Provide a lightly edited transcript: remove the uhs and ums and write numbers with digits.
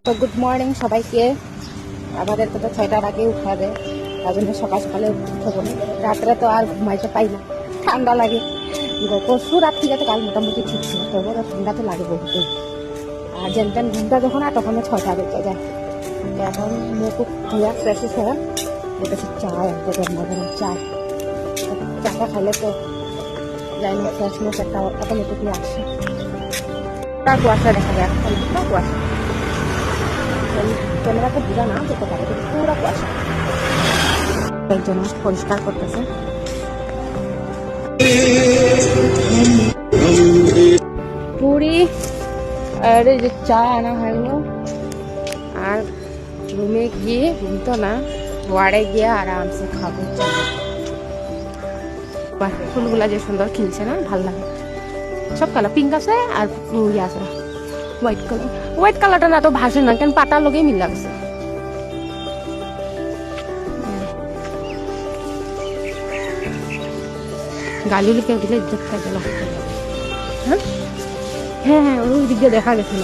তো good morning সবাইকে। আমাদেরকে তো 6টার আগে উঠাবে, তার জন্য সকাল সকালে উঠবো না। রাত্রে তো আর ঘুমাইতে পাই না, ঠান্ডা লাগে। পরশু রাত থেকে তো কাল মোটামুটি ঠিক ছিল, তবুও তো ঠান্ডা তো লাগে বহুতই। আর যেন তেন ঘুমটা যখন আর তখন 6টা বেজে যায়। এখন মুখ ধুয়া ফ্রেশ হয়ে বসেছি চা, একটা গরম গরম চায়। চাটা খাইলে তো যাই না, ফ্রেশনেস একটা অটোমেটিকলি আসে। কুয়াশা দেখা যায়, পুরো কুয়াশা। ক্যামেরাতে বোঝা না যেতে পারে, কিন্তু পুরো কুয়াশা। একজন পরিষ্কার করতেছে। পুরি আর এই যে চা আনা হলো, আর রুমে গিয়ে, রুম তো না, ওয়ার্ডে গিয়ে আরামসে খাবো। ফুলগুলা যে সুন্দর খিলছে না, ভাল লাগে। সব কালার পিঙ্ক আছে আর ইয়ে আছে হোয়াইট কালার। হোয়াইট কালারটা না তো ভাসে না, কারণ পাতার লগেই মিল লাগছে। গালি লিখে দিলে ইজ্জত খাই গেল। হ্যাঁ হ্যাঁ, ওই দিকে দেখা গেছিল।